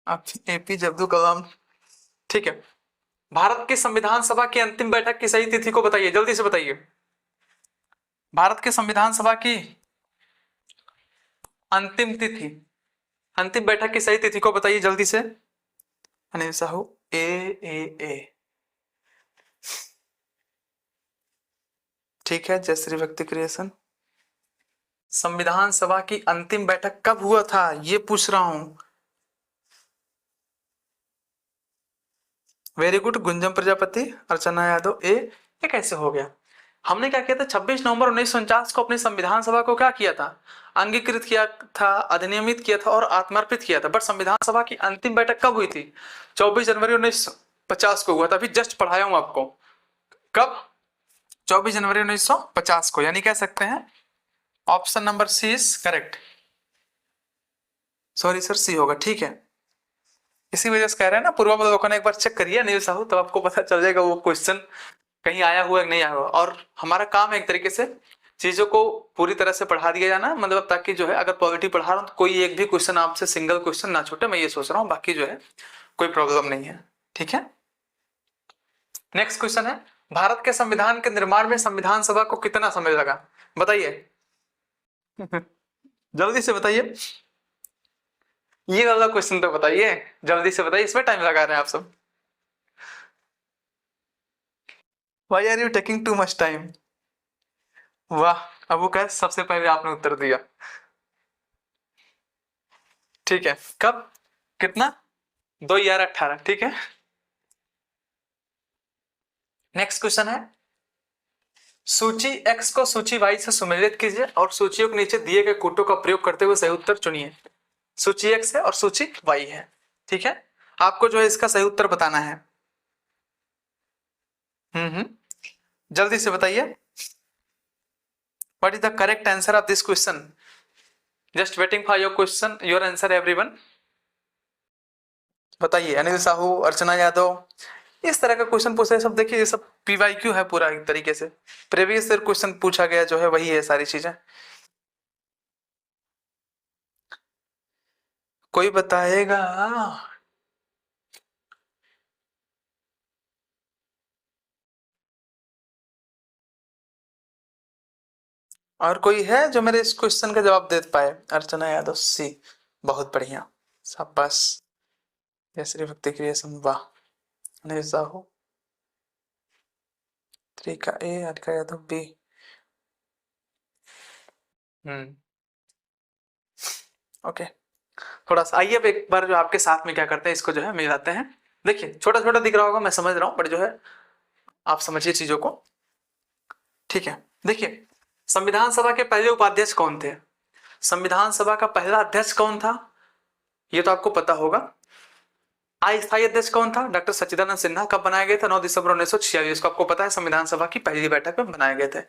आप एपीजे अब्दुल कलाम। ठीक है, भारत की संविधान सभा की अंतिम बैठक की सही तिथि को बताइए, जल्दी से बताइए। भारत के संविधान सभा की अंतिम तिथि, अंतिम बैठक की सही तिथि को बताइए जल्दी से। अनिल साहू, ए। ठीक है, जयश्री भक्ति क्रिएशन। संविधान सभा की अंतिम बैठक कब हुआ था ये पूछ रहा हूं। वेरी गुड, गुंजम प्रजापति, अर्चना यादव ए। ये कैसे हो गया? हमने क्या किया था, 26 नवंबर 1949 को अपनी संविधान सभा को क्या किया था, अंगीकृत किया था, अधिनियमित किया था और आत्मर्पित किया था। बट संविधान सभा की अंतिम बैठक कब हुई थी? 24 जनवरी 1950 को हुआ था। अभी जस्ट पढ़ाया हूं आपको। कब? 24 जनवरी 1950 को, यानी कह सकते हैं option number C is correct. Sorry sir, C होगा। ठीक है, इसी वजह से कह रहे हैं ना, पूर्वावलोकन एक बार चेक करिए अनिल साहू, तब आपको पता चल जाएगा वो क्वेश्चन कहीं आया हुआ है नहीं आया हुआ। और हमारा काम है एक तरीके से चीजों को पूरी तरह से पढ़ा दिया जाना, मतलब ताकि जो है अगर पॉलिटी पढ़ा रहा हूं तो कोई एक भी क्वेश्चन आपसे सिंगल क्वेश्चन ना छूटे, मैं ये सोच रहा हूँ। बाकी जो है कोई प्रॉब्लम नहीं है। ठीक है, नेक्स्ट क्वेश्चन है, भारत के संविधान के निर्माण में संविधान सभा को कितना समय लगा, बताइए। जल्दी से बताइए, ये वाला क्वेश्चन तो बताइए, जल्दी से बताइए, इसमें टाइम लगा रहे हैं आप सब। Why are you taking too much time? वाह, अबू कैफ सबसे पहले आपने उत्तर दिया। ठीक है, कब, कितना? 2018। ठीक है, नेक्स्ट क्वेश्चन है, सूची एक्स को सूची वाई से सुमेलित कीजिए और सूचियों के नीचे दिए गए कूटों का प्रयोग करते हुए सही उत्तर चुनिए। सूची एक्स है और सूची वाई है। ठीक है, आपको जो है इसका सही उत्तर बताना है। जल्दी से बताइए, what is the correct answer of this question? Just waiting for your question, your answer everyone. बताइए, अनिल साहू, अर्चना यादव, इस तरह का क्वेश्चन पूछे सब। देखिए ये सब पीवाईक्यू है पूरा, एक तरीके से प्रीवियस ईयर क्वेश्चन पूछा गया जो है वही है सारी चीजें। कोई बताएगा? और कोई है जो मेरे इस क्वेश्चन का जवाब दे पाए? अर्चना यादव सी, बहुत बढ़िया, शाबाश। जयश्री भक्ति क्रिएशन, वाह। अनिल साहू, त्रिका ए, अर्का यादव बी। ओके, थोड़ा सा आइए अब एक बार जो आपके साथ में क्या करते हैं, इसको जो है मिलाते हैं। देखिए छोटा छोटा दिख रहा होगा, मैं समझ रहा हूं, बट जो है आप समझिए चीजों को। ठीक है, देखिए संविधान सभा के पहले उपाध्यक्ष कौन थे? संविधान सभा का पहला अध्यक्ष कौन था, ये तो आपको पता होगा। अस्थायी अध्यक्ष कौन था? डॉक्टर सच्चिदानंद सिन्हा। कब बनाए गए थे? 9 दिसंबर 1946 को, आपको पता है, संविधान सभा की पहली बैठक में बनाए गए थे।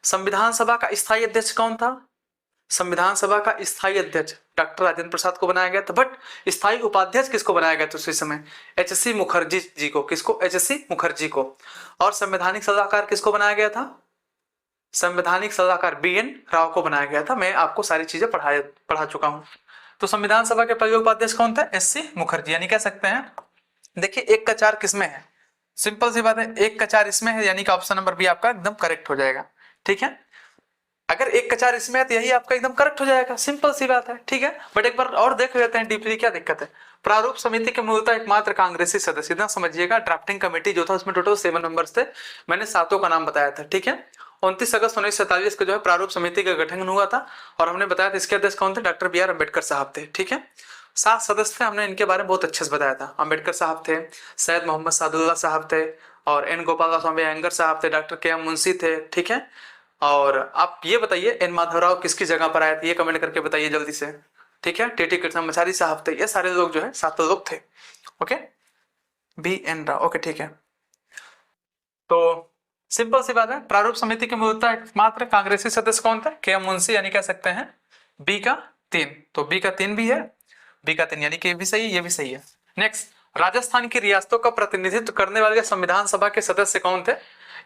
संविधान सभा का स्थायी अध्यक्ष कौन था? संविधान सभा का स्थायी अध्यक्ष डॉक्टर राजेंद्र प्रसाद को बनाया गया था। बट स्थायी उपाध्यक्ष किसको बनाया गया था उसी समय? एच.सी. मुखर्जी जी को। किसको? एच.सी. मुखर्जी को। और संवैधानिक सलाहकार किसको बनाया गया था? संवैधानिक सलाहकार बी.एन. राव को बनाया गया था। मैं आपको सारी चीजें पढ़ा चुका हूं। तो संविधान सभा के पहले उपाध्यक्ष कौन थे? एच.सी. मुखर्जी। यानी कह सकते हैं, देखिए एक का 4 किसमें है? सिंपल सी बात है, एक का 4 इसमें है, यानी कि ऑप्शन नंबर बी आपका एकदम करेक्ट हो जाएगा। ठीक है, अगर एक का 4 इसमें है तो यही आपका एकदम करेक्ट हो जाएगा, सिंपल सी बात है। ठीक है, बट एक बार और देख लेते हैं डीपली क्या दिक्कत है। प्रारूप समिति के मूलतः एकमात्र कांग्रेसी सदस्य, इतना समझिएगा, ड्राफ्टिंग कमेटी जो था उसमें टोटल 7 मेंबर्स थे, मैंने 7 का नाम बताया था। ठीक है, 29 अगस्त 1947 को जो है प्रारूप समिति का गठन हुआ था, और हमने बताया था इसके अध्यक्ष कौन थे? डॉक्टर बी आर अम्बेडकर साहब थे। ठीक है, 7 सदस्य थे, हमने इनके बारे में बहुत अच्छे से बताया था। अम्बेडकर साहब थे, सैयद मोहम्मद सादुल्लाह साहब थे, और एन गोपाल स्वामी अयंगर साहब थे, डॉक्टर के एम मुंशी थे। ठीक है, और आप ये बताइए एन माधवराव किसकी जगह पर आए थे, ये कमेंट करके बताइए जल्दी से। ठीक है, टी कृष्णमाचारी साहब थे। ये सारे लोग जो है 7 लोग थे। Okay, B N Rao. Okay, ठीक है, तो सिंपल सी बात है, प्रारूप समिति के मूलतः एकमात्र कांग्रेसी सदस्य कौन थे? के एम मुंशी, यानी कह सकते हैं बी का 3। तो बी का 3 भी है, बी का 3, यानी कि ये भी सही है, ये भी सही है। नेक्स्ट, राजस्थान की रियासतों का प्रतिनिधित्व करने वाले संविधान सभा के सदस्य कौन थे?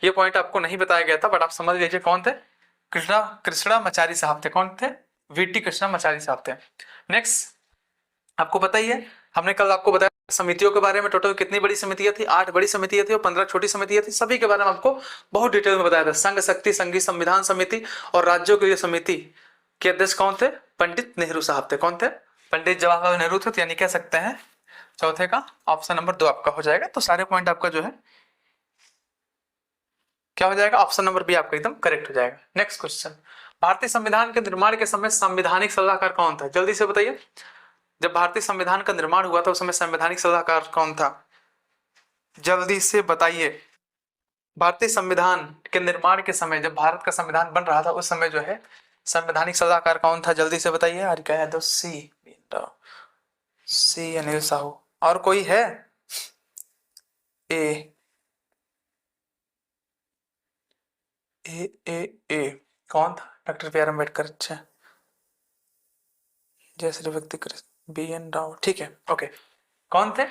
ये पॉइंट आपको नहीं बताया गया था, बट आप समझ लीजिए कौन थे। कृष्णामाचारी साहब थे। कौन थे? वीटी कृष्णामाचारी साहब थे। नेक्स्ट, आपको पता ही है हमने कल आपको बताया समितियों के बारे में, टोटल कितनी बड़ी समितियां थी, 8 बड़ी समितियां थी और 15 छोटी समितियां थी। सभी के बारे में आपको बहुत डिटेल में बताया था। संघ शक्ति, संघीय संविधान समिति और राज्यों की समिति के अध्यक्ष कौन थे? पंडित नेहरू साहब थे। कौन थे? पंडित जवाहरलाल नेहरू थे। तो यानी कह सकते हैं चौथे का ऑप्शन नंबर 2 आपका हो जाएगा। तो सारे पॉइंट आपका जो है क्या हो जाएगा? ऑप्शन नंबर बी आपका एकदम करेक्ट हो जाएगा। नेक्स्ट क्वेश्चन, भारतीय संविधान के निर्माण के समय संवैधानिक सलाहकार कौन था? जल्दी से बताइए। जब भारतीय संविधान का निर्माण हुआ था उस समय संवैधानिक सलाहकार कौन था? जल्दी से बताइए। भारतीय संविधान के निर्माण के समय, जब भारत का संविधान बन रहा था उस समय जो है संवैधानिक सलाहकार कौन था? जल्दी से बताइए। आज क्या है? तो सी अनिल साहू। और कोई है? ए ए ए ए कौन था? Doctor B R Ambedkar. अच्छा, जय श्री व्यक्ति बी एन राव। ठीक है, ओके। कौन थे?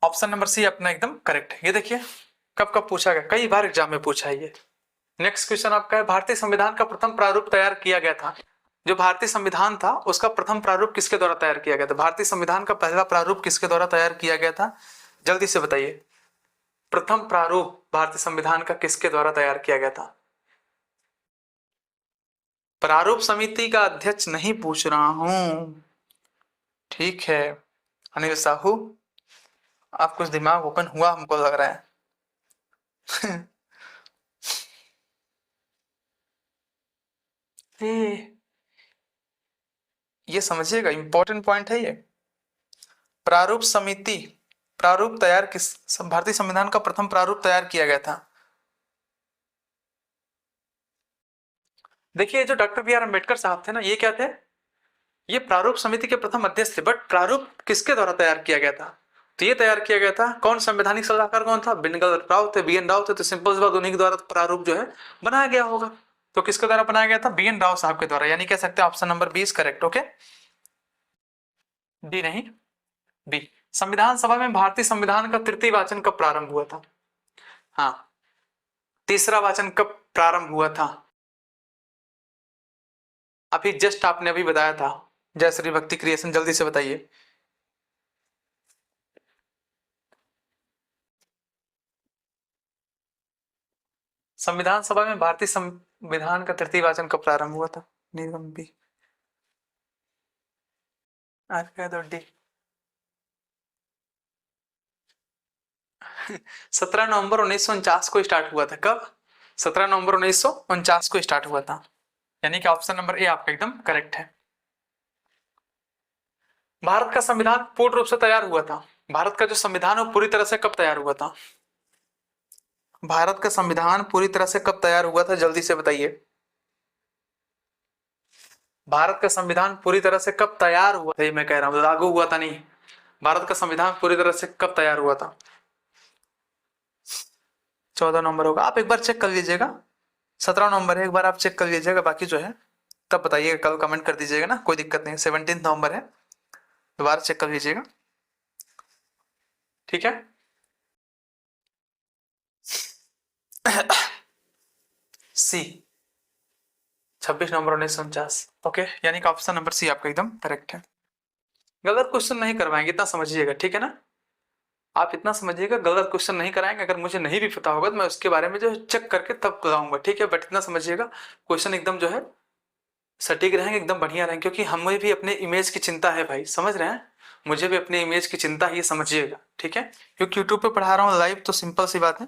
ऑप्शन नंबर सी अपना एकदम करेक्ट है। ये देखिए कब कब पूछा गया, कई बार एग्जाम में पूछा है ये। नेक्स्ट क्वेश्चन आपका है, भारतीय संविधान का प्रथम प्रारूप तैयार किया गया था। जो भारतीय संविधान था उसका प्रथम प्रारूप किसके द्वारा तैयार किया गया था? भारतीय संविधान का पहला प्रारूप किसके द्वारा तैयार किया गया था? जल्दी से बताइए। प्रथम प्रारूप भारतीय संविधान का किसके द्वारा तैयार किया गया था? प्रारूप समिति का अध्यक्ष नहीं पूछ रहा हूं, ठीक है अनिल साहू, आप कुछ दिमाग ओपन हुआ हमको लग रहा है। ये समझिएगा, इंपॉर्टेंट पॉइंट है ये। प्रारूप समिति, प्रारूप तैयार किस, भारतीय संविधान का प्रथम प्रारूप तैयार किया गया था। देखिए जो डॉक्टर बी आर अम्बेडकर साहब थे ना, ये क्या थे? ये प्रारूप समिति के प्रथम अध्यक्ष थे। बट प्रारूप किसके द्वारा तैयार किया गया था? तो ये तैयार किया गया था, कौन संवैधानिक सलाहकार कौन था? बिनगल राव थे, बी एन राव थे। तो सिंपल सी बात, उन्हीं के द्वारा प्रारूप जो है बनाया गया होगा। तो किसके द्वारा बनाया गया था? बी एन राव साहब के द्वारा। यानी कह सकते हैं option number 20 correct. Okay, D नहीं, बी। संविधान सभा में भारतीय संविधान का तृतीय वाचन कब प्रारंभ हुआ था? हाँ, तीसरा वाचन कब प्रारंभ हुआ था? अभी जस्ट आपने अभी बताया था, जय श्री भक्ति क्रिएशन। जल्दी से बताइए। संविधान सभा में भारतीय संविधान का तृतीय वाचन कब प्रारंभ हुआ था? निगम बी। आज कह दो डी। 17 नवंबर 1949 को स्टार्ट हुआ था। कब? 17 नवंबर 1949 को स्टार्ट हुआ था। यानी कि ऑप्शन नंबर ए आपका एकदम करेक्ट है। भारत का संविधान पूर्ण रूप से तैयार हुआ था, भारत का जो संविधान है वो पूरी तरह से कब तैयार हुआ था? भारत का संविधान पूरी तरह से कब तैयार हुआ था? जल्दी से बताइए। भारत का संविधान पूरी तरह से कब तैयार हुआ था? ये मैं कह रहा हूं, लागू हुआ था नहीं। भारत का संविधान पूरी तरह से कब तैयार हुआ था? 14 नवंबर होगा। आप एक बार चेक कर लीजिएगा, 17 नवंबर है, एक बार आप चेक कर लीजिएगा। बाकी जो है तब बताइएगा, कल कमेंट कर दीजिएगा ना, कोई दिक्कत नहीं। 17 नवंबर है, दोबारा चेक कर लीजिएगा, ठीक है। सी 26 नवंबर 1949। ओके, यानी कि ऑप्शन नंबर सी आपका एकदम करेक्ट है। गलत क्वेश्चन नहीं करवाएंगे, इतना समझिएगा, ठीक है ना। आप इतना समझिएगा, गलत क्वेश्चन नहीं कराएंगे। अगर मुझे नहीं भी पता होगा तो मैं उसके बारे में जो चेक करके तब बताऊंगा, ठीक है। बट इतना समझिएगा, क्वेश्चन एकदम जो है सटीक रहेंगे, एकदम बढ़िया रहेंगे। क्योंकि हमें भी अपने इमेज की चिंता है भाई, समझ रहे हैं, मुझे भी अपने इमेज की चिंता है, ये समझिएगा, ठीक है। क्योंकि यूट्यूब पे पढ़ा रहा हूँ लाइव, तो सिंपल सी बात है,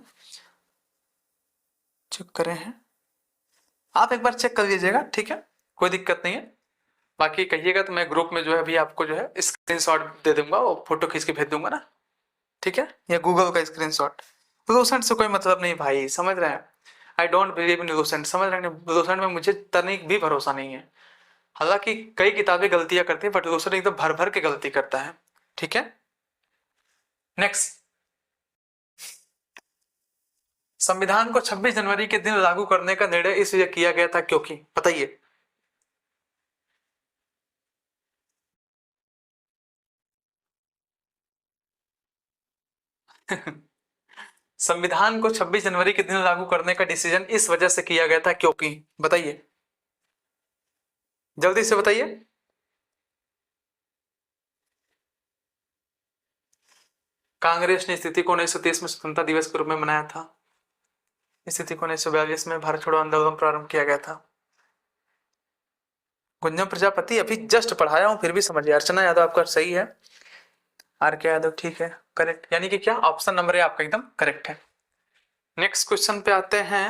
चेक करें हैं आप, एक बार चेक कर लीजिएगा, ठीक है, कोई दिक्कत नहीं है। बाकी कहिएगा तो मैं ग्रुप में जो है अभी आपको जो है स्क्रीनशॉट दे दूंगा, वो फोटो खींच के भेज दूंगा ना, ठीक है, या गूगल का स्क्रीनशॉट। लूसेंट से कोई मतलब नहीं भाई, समझ रहे हैं। I don't believe in Lucent, समझ रहे हैं। लूसेंट में मुझे तनिक भी भरोसा नहीं है। हालांकि कई किताबें गलतियां करती है, बट लूसेंट एकदम भर भर के गलती करता है, ठीक है। नेक्स्ट, संविधान को 26 जनवरी के दिन लागू करने का निर्णय इसलिए किया गया था क्योंकि, बताइए। संविधान को 26 जनवरी के दिन लागू करने का डिसीजन इस वजह से किया गया था क्योंकि, बताइए, जल्दी से बताइए। कांग्रेस ने स्थिति को 1930 में स्वतंत्रता दिवस के रूप में मनाया था। स्थिति को 1942 में भारत छोड़ो आंदोलन प्रारंभ किया गया था। गुंजम प्रजापति अभी जस्ट पढ़ाया हूं फिर भी समझिए। अर्चना यादव आपका सही है, आर के यादव ठीक है, करेक्ट, यानी कि क्या ऑप्शन नंबर ए आपका एकदम करेक्ट है। नेक्स्ट क्वेश्चन पे आते हैं।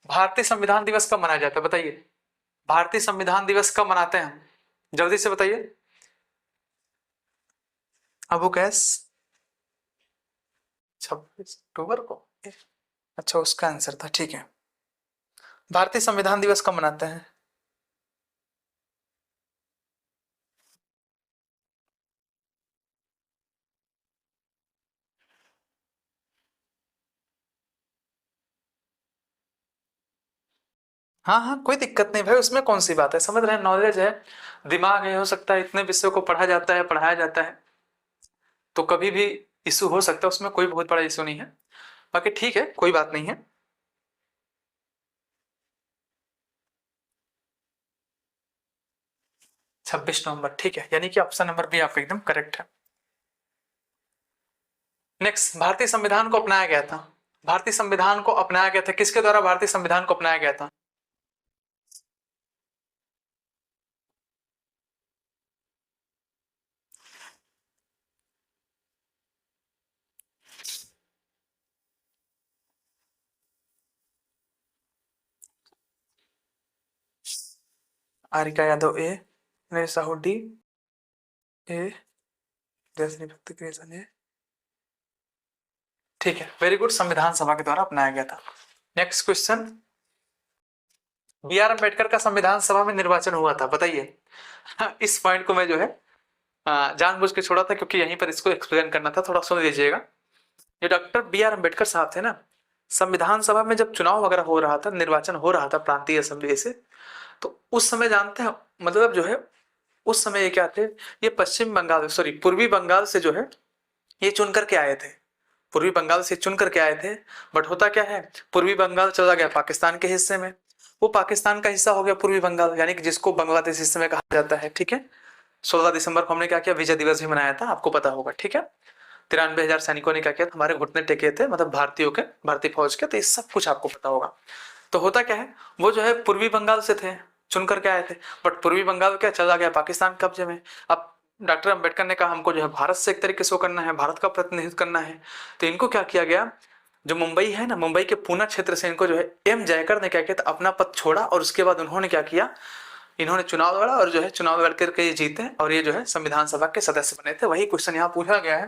भारतीय संविधान दिवस कब मनाया जाता है बताइए। भारतीय संविधान दिवस कब मनाते हैं हम, जल्दी से बताइए। अबू कैस 26 अक्टूबर को, अच्छा उसका आंसर था, ठीक है। भारतीय संविधान दिवस कब मनाते हैं? हाँ हाँ कोई दिक्कत नहीं भाई, उसमें कौन सी बात है, समझ रहे हैं, नॉलेज है, दिमाग है, हो सकता है इतने विषयों को पढ़ा जाता है, पढ़ाया जाता है, तो कभी भी इशू हो सकता है, उसमें कोई बहुत बड़ा इशू नहीं है। बाकी ठीक है, कोई बात नहीं है। 26 नवंबर, ठीक है, यानी कि ऑप्शन नंबर बी आपका एकदम करेक्ट है। नेक्स्ट, भारतीय संविधान को अपनाया गया था। भारतीय संविधान को अपनाया गया था, किसके द्वारा भारतीय संविधान को अपनाया गया था? आरिका यादव ए, नरेश साहू डी, ए जयश्री भक्ति क्रिएशन ए, ठीक है, वेरी गुड, संविधान सभा के द्वारा अपनाया गया था। Next question, B R Ambedkar का संविधान सभा में निर्वाचन हुआ था, बताइए। इस पॉइंट को मैं जो है जानबूझ के छोड़ा था क्योंकि यहीं पर इसको एक्सप्लेन करना था, थोड़ा सुन लीजिएगा। ये डॉक्टर बी आर अम्बेडकर साहब थे ना, संविधान सभा में जब चुनाव वगैरह हो रहा था, निर्वाचन हो रहा था प्रांतीय असेंबली से, तो उस समय जानते हैं मतलब जो है उस समय ये क्या थे, ये पश्चिम बंगाल सॉरी पूर्वी बंगाल से जो है ये चुन करके आए थे, पूर्वी बंगाल से चुन करके आए थे। बट होता क्या है, पूर्वी बंगाल चला गया पाकिस्तान के हिस्से में, वो पाकिस्तान का हिस्सा हो गया पूर्वी बंगाल, यानी कि जिसको बांग्लादेश इस समय कहा जाता है, ठीक है। 16 दिसंबर को हमने क्या किया, विजय दिवस भी मनाया था, आपको पता होगा, ठीक है। 93,000 सैनिकों ने क्या किया, हमारे घुटने टेके थे, मतलब भारतीयों के, भारतीय फौज के, तो ये सब कुछ आपको पता होगा। तो होता क्या है, वो जो है पूर्वी बंगाल से थे, चुन करके आए थे, बट पूर्वी बंगाल क्या चला गया पाकिस्तान के कब्जे में। अब डॉक्टर अंबेडकर ने कहा हमको जो है भारत से एक तरीके से करना है, भारत का प्रतिनिधित्व करना है, तो इनको क्या किया गया, जो मुंबई है ना, मुंबई के पूना क्षेत्र से इनको जो है एम जयकर ने क्या किया था, अपना पद छोड़ा, और उसके बाद उन्होंने क्या किया, इन्होंने चुनाव लड़ा और जो है चुनाव लड़ करके ये जीते, और ये जो है संविधान सभा के सदस्य बने थे। वही क्वेश्चन यहाँ पूछा गया है,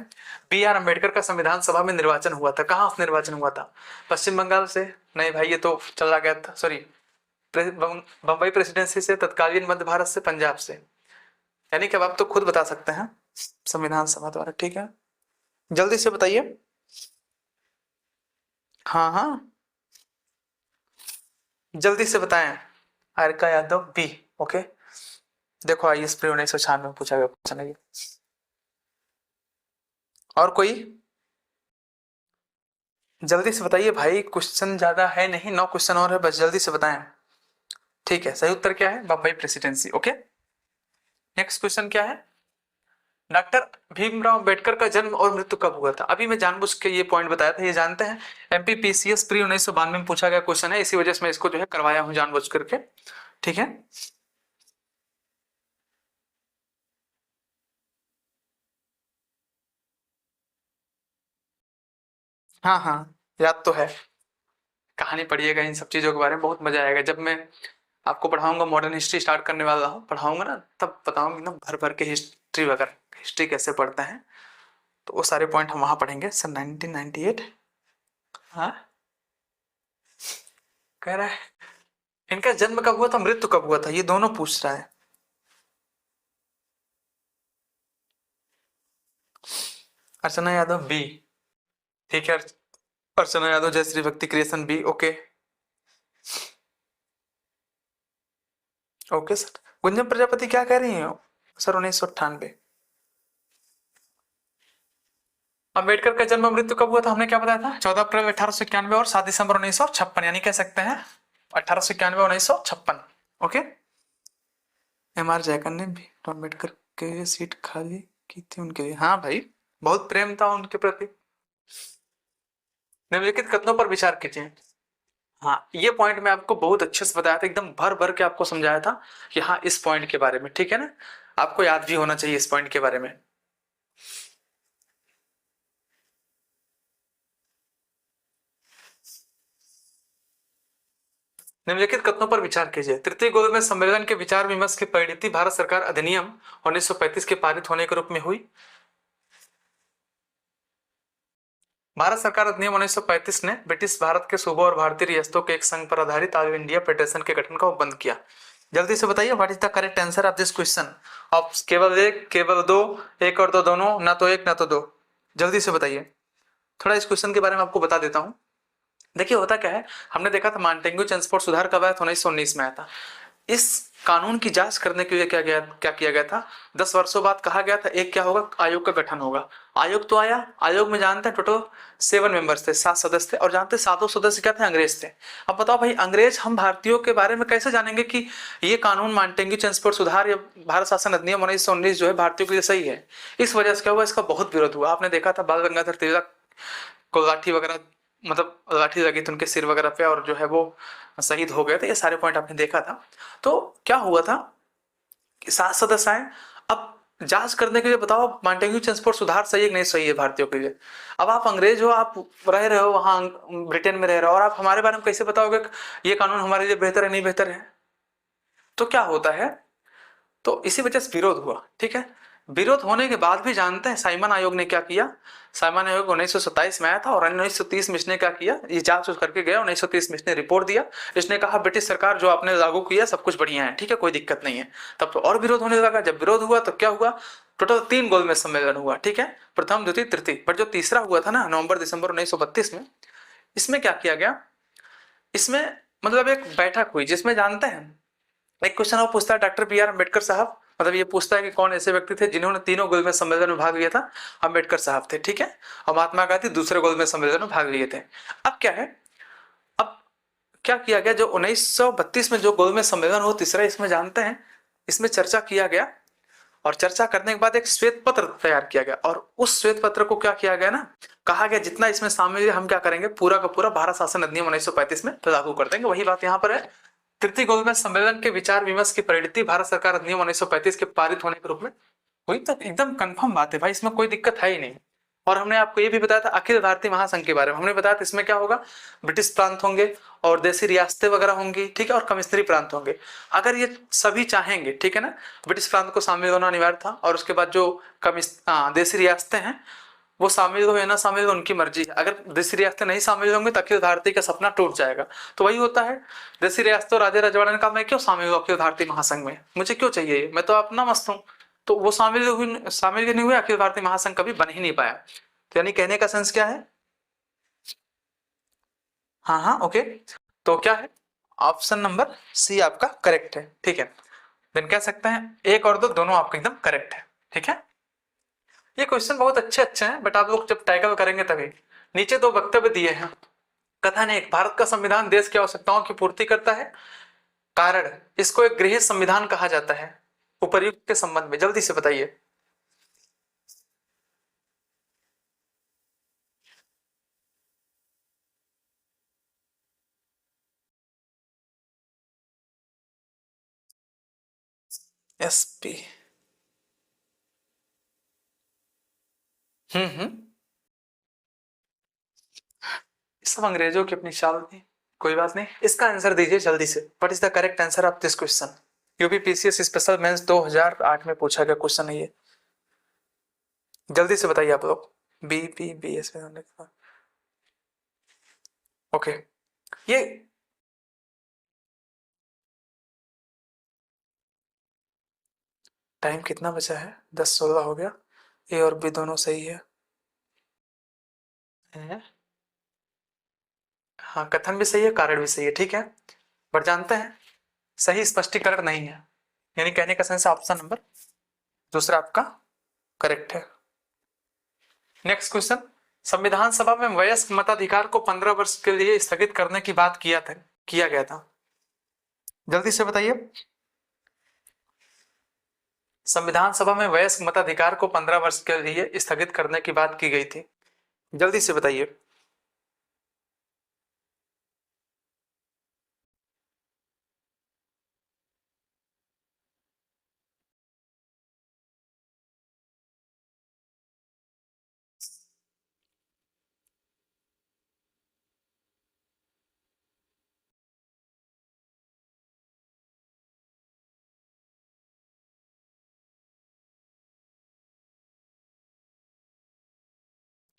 बी आर अम्बेडकर का संविधान सभा में निर्वाचन हुआ था, कहाँ निर्वाचन हुआ था, पश्चिम बंगाल से? नहीं भाई, ये तो चला गया था, सॉरी, बम्बई प्रेसिडेंसी से, तत्कालीन मध्य भारत से, पंजाब से, यानी कि अब आप तो खुद बता सकते हैं, संविधान सभा द्वारा, ठीक है। जल्दी से बताइए। हाँ हाँ जल्दी से बताएं। Arka Yadav B, okay. देखो आईएएस प्री 1996 में पूछा गया क्वेश्चन है ये। और कोई जल्दी से बताइए भाई, क्वेश्चन ज्यादा है नहीं, 9 क्वेश्चन और है, बस जल्दी से बताएं। ठीक है, सही उत्तर क्या है, Bombay presidency, okay. Next question क्या है, डॉक्टर भीमराव अंबेडकर का जन्म और मृत्यु कब हुआ था? अभी मैं जानबूझ के ये पॉइंट बताया था, ये जानते हैं, एमपीपीसीएस प्री 1992 में पूछा गया क्वेश्चन है, इसी वजह से मैं इसको जो है करवाया हूं जानबूझ करके, ठीक है। हाँ हाँ याद तो है, कहानी पढ़िएगा इन सब चीजों के बारे में, बहुत मजा आएगा। जब मैं आपको पढ़ाऊंगा, मॉडर्न हिस्ट्री स्टार्ट करने वाला हूँ, पढ़ाऊंगा ना, तब बताऊंगी ना भर भर के हिस्ट्री वगैरह, हिस्ट्री कैसे पढ़ते हैं, तो वो सारे पॉइंट हम वहां पढ़ेंगे। सन 1998, हाँ कह रहा है इनका जन्म कब हुआ था, मृत्यु कब हुआ था, ये दोनों पूछ रहा है। अर्चना यादव बी, ठीक है, अर्चना Yadav Jaishree Bhakti creation B, okay. Okay sir, Gunjan Prajapati क्या कह रही हो सर? 1998। अम्बेडकर का जन्म मृत्यु कब हुआ था, हमने क्या बताया था, 14 अप्रैल 1891 और 7 दिसंबर 1956, यानी कह सकते हैं 1891 1956, ओके। एम आर जयकर ने भी तो अम्बेडकर के सीट खाली की थी उनके लिए, हाँ भाई बहुत प्रेम था उनके प्रति। निम्नलिखित कथनों पर विचार कीजिए। हाँ, ये पॉइंट मैं आपको बहुत अच्छे से बताया था, एकदम भर भर के आपको समझाया था कि हाँ इस पॉइंट के बारे में, ठीक है ना। आपको याद भी होना चाहिए इस पॉइंट के बारे में। निम्नलिखित कथनों पर विचार कीजिए। तृतीय गोलमेज सम्मेलन के विचार विमर्श की परिणति भारत सरकार अधिनियम 1935 के पारित होने के रूप में हुई। भारत सरकार अधिनियम 1935 ने ब्रिटिश भारत के सूबों और भारतीय रियासतों के एक संघ पर आधारित ऑल इंडिया फेडरेशन के गठन का बंद किया। जल्दी से बताइए what is the correct answer of this question. Option केवल एक, केवल दो, एक और दो दोनों, ना तो एक ना तो दो। जल्दी से बताइए। थोड़ा इस क्वेश्चन के बारे में आपको बता देता हूँ। देखिए होता क्या है, हमने देखा था मांटेग्यू ट्रांसपोर्ट सुधार कब आया था, 1919 में आया था। इस कानून की जांच करने के लिए क्या किया गया था, 10 वर्षों बाद कहा गया था एक क्या होगा, आयोग का गठन होगा। आयोग तो आया, आयोग में जानते हैं टोटल 7 मेंबर्स थे, 7 सदस्य थे, और जानते हैं सातों सदस्य क्या थे, अंग्रेज थे। अब बताओ भाई, अंग्रेज हम भारतीयों के बारे में कैसे जानेंगे कि ये कानून मांटेग्यू ट्रांसपोर्ट सुधार या भारत शासन अधिनियम 1919 जो है भारतीयों के लिए सही है। इस वजह से क्या हुआ, इसका बहुत विरोध हुआ। आपने देखा था बाल गंगाधर तिलक को लाठी वगैरह, मतलब लाठी लगी थी उनके सिर वगैरह पे, और जो है वो शहीद हो गए थे। ये सारे पॉइंट आपने देखा था। तो क्या हुआ था कि 7 सदस्य आए। अब जांच करने के लिए बताओ मांटेग्यू ट्रांसपोर्ट सुधार सही है कि नहीं सही है भारतीयों के लिए। अब आप अंग्रेज हो, आप रह रहे हो वहां ब्रिटेन में रह रहे हो, और आप हमारे बारे में कैसे बताओगे कि ये कानून हमारे लिए बेहतर है नहीं बेहतर है। तो क्या होता है, तो इसी वजह से विरोध हुआ, ठीक है। विरोध होने के बाद भी जानते हैं साइमन आयोग ने क्या किया। साइमन आयोग 1927 में आया था, और 1930 में इसने क्या किया, ये जांच करके गया। 1930 में इसने रिपोर्ट दिया। इसने कहा ब्रिटिश सरकार जो आपने लागू किया सब कुछ बढ़िया है, ठीक है, कोई दिक्कत नहीं है। तब तो और विरोध होने लगा। जब विरोध हुआ तो क्या हुआ, टोटल 3 गोलमेज सम्मेलन हुआ, ठीक है, प्रथम द्वितीय तृतीय। पर जो तीसरा हुआ था ना, नवंबर दिसंबर 1932 में, इसमें क्या किया गया, इसमें मतलब एक बैठक हुई जिसमें जानते हैं एक क्वेश्चन वो पूछता है, डॉक्टर बी आर अम्बेडकर साहब, मतलब ये पूछता है कि कौन ऐसे व्यक्ति थे जिन्होंने तीनों गोलमेज सम्मेलन में भाग लिया था। अम्बेडकर साहब थे, ठीक है। और महात्मा गांधी दूसरे गोलमेज सम्मेलन में भाग लिए थे। अब क्या है, अब क्या किया गया, जो 1932 में जो गोलमेज सम्मेलन हुआ तीसरा, इसमें जानते हैं इसमें चर्चा किया गया, और चर्चा करने के बाद एक श्वेत पत्र तैयार किया गया। और उस श्वेत पत्र को क्या किया गया ना, कहा गया जितना इसमें शामिल है हम क्या करेंगे, पूरा का पूरा भारत शासन अधिनियम 1935 में लागू कर देंगे। वही बात यहाँ पर है। तृतीय गोलमेज सम्मेलन के विचार विमर्श की परिणति भारत सरकार अधिनियम 1935 के पारित होने के रूप में हुई। तो एकदम कंफर्म बात है भाई, इसमें कोई दिक्कत है ही नहीं। और हमने आपको ये भी बताया था अखिल भारतीय महासंघ के बारे में। हमने बताया था इसमें क्या होगा, ब्रिटिश प्रांत होंगे और देसी रियासतें वगैरह होंगी, ठीक है, और कमिश्नरी प्रांत होंगे। अगर ये सभी चाहेंगे, ठीक है ना, ब्रिटिश प्रांत को शामिल होना अनिवार्य था, और उसके बाद जो देसी रियासतें हैं वो शामिल हो या ना शामिल हो उनकी मर्जी है। अगर देसी रियासतें नहीं शामिल होंगे तो अखिल भारतीय का सपना टूट जाएगा। तो वही होता है, देसी रियासतों राजे रजवाड़े ने कहा मैं क्यों शामिल हूँ अखिल भारतीय महासंघ में, मुझे क्यों चाहिए ये, मैं तो अपना मस्त हूँ। तो वो शामिल ही नहीं हुए, अखिल भारतीय महासंघ कभी बन ही नहीं पाया। तो यानी कहने का सेंस क्या है, हाँ हाँ ओके, तो क्या है, ऑप्शन नंबर सी आपका करेक्ट है, ठीक है। देन कह सकते हैं एक और दो दोनों आपका एकदम करेक्ट है, ठीक है। ये क्वेश्चन बहुत अच्छे अच्छे हैं, बट आप लोग जब टैकल करेंगे तभी। नीचे 2 वक्तव्य दिए हैं। कथन 1, भारत का संविधान देश की आवश्यकताओं की पूर्ति करता है। कारण, इसको एक गृह संविधान कहा जाता है। उपर्युक्त के संबंध में जल्दी से बताइए। एसपी, हम्म, सब अंग्रेजों की अपनी चाल थी। कोई बात नहीं, इसका आंसर दीजिए जल्दी से। What is the correct answer of this question. UPPCS special mains 2008 में पूछा गया क्वेश्चन है ये। जल्दी से बताइए आप लोग। बीपीबीएस में ओके। ये टाइम कितना बचा है, 10:16 हो गया। ए और बी दोनों सही है। हैं? हाँ, कथन भी सही है, कारण भी सही है, ठीक है। बट जानते हैं सही स्पष्टीकरण नहीं है, यानी कहने का सेंस ऑप्शन नंबर दूसरा आपका करेक्ट है। नेक्स्ट क्वेश्चन, संविधान सभा में वयस्क मताधिकार को 15 वर्ष के लिए स्थगित करने की बात किया गया था। जल्दी से बताइए। संविधान सभा में वयस्क मताधिकार को 15 वर्ष के लिए स्थगित करने की बात की गई थी? जल्दी से बताइए।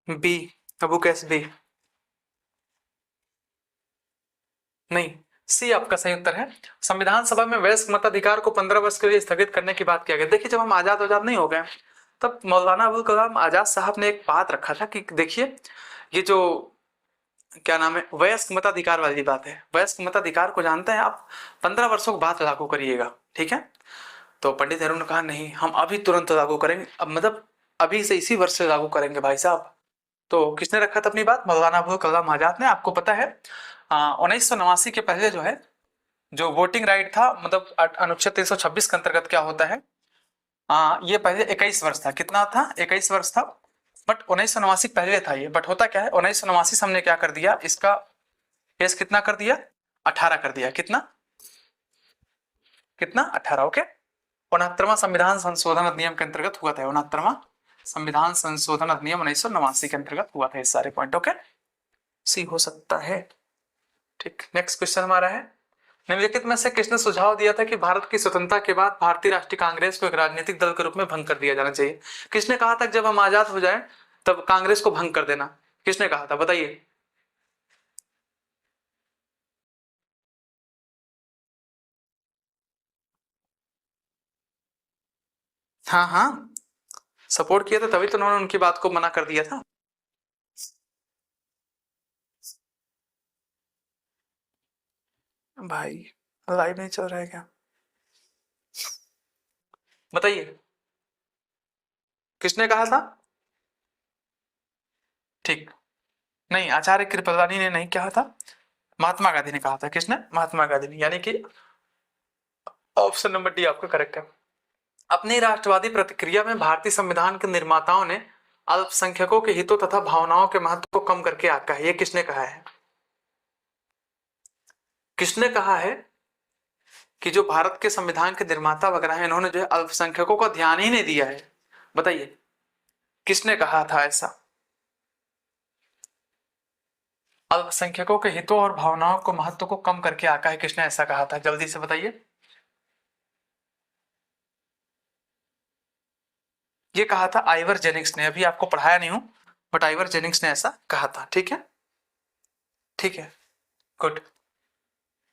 बी, अबू कैस बी? नहीं, सी आपका सही उत्तर है। संविधान सभा में वयस्क मताधिकार को 15 वर्ष के लिए स्थगित करने की बात किया गया। देखिए, जब हम आजाद नहीं हो गए तब मौलाना अबुल कलाम आजाद साहब ने एक बात रखा था कि देखिए, ये जो क्या नाम है, वयस्क मताधिकार वाली बात है, वयस्क मताधिकार को जानते हैं आप, 15 वर्षों के बाद लागू करिएगा, ठीक है। तो पंडित नेहरू ने कहा नहीं, हम अभी तुरंत लागू करेंगे, अब मतलब अभी से इसी वर्ष से लागू करेंगे भाई साहब। तो किसने रखा था अपनी बात? मौलाना अबुल कलाम आजाद ने। आपको पता है 1989 के पहले जो है, जो वोटिंग राइट था, मतलब अनुच्छेद 326 के अंतर्गत क्या होता है, ये पहले 21 वर्ष था। कितना था? 21 वर्ष था। बट 1989 पहले था ये। बट होता क्या है, 1989 से हमने क्या कर दिया, इसका एज कितना कर दिया? 18 कर दिया। कितना कितना 18, ओके। 69वां संविधान संशोधन अधिनियम के अंतर्गत हुआ था। 69वां संविधान संशोधन अधिनियम 1989 के अंतर्गत हुआ था। ये सारे पॉइंट ओके, सी हो सकता है। ठीक, नेक्स्ट क्वेश्चन हमारा है, निम्नलिखित में से किसने सुझाव दिया था कि भारत की स्वतंत्रता के बाद भारतीय राष्ट्रीय कांग्रेस को एक राजनीतिक दल के रूप में भंग कर दिया जाना चाहिए? किसने कहा था जब हम आजाद हो जाए तब कांग्रेस को भंग कर देना? किसने कहा था, बताइए। हाँ हाँ, सपोर्ट किया था तभी तो उन्होंने उनकी बात को मना कर दिया था। भाई, लाइव नहीं चल रहा है क्या? बताइए, किसने कहा था? ठीक, नहीं, आचार्य कृपलानी ने नहीं कहा था, महात्मा गांधी ने कहा था। किसने? महात्मा गांधी ने। यानी कि ऑप्शन नंबर डी आपका करेक्ट है। अपनी राष्ट्रवादी प्रतिक्रिया में भारतीय संविधान के निर्माताओं ने अल्पसंख्यकों के हितों तथा भावनाओं के महत्व को कम करके आका है। ये किसने कहा है? किसने कहा है कि जो भारत के संविधान के निर्माता वगैरह हैं, इन्होंने जो है अल्पसंख्यकों को ध्यान ही नहीं दिया है? बताइए, किसने कहा था ऐसा? अल्पसंख्यकों के हितों और भावनाओं को महत्व को कम करके आका है, किसने ऐसा कहा था? जल्दी से बताइए। ये कहा था आइवर जेनिक्स ने। अभी आपको पढ़ाया नहीं हूं, बट आइवर जेनिक्स ने ऐसा कहा था। ठीक है, ठीक है, गुड।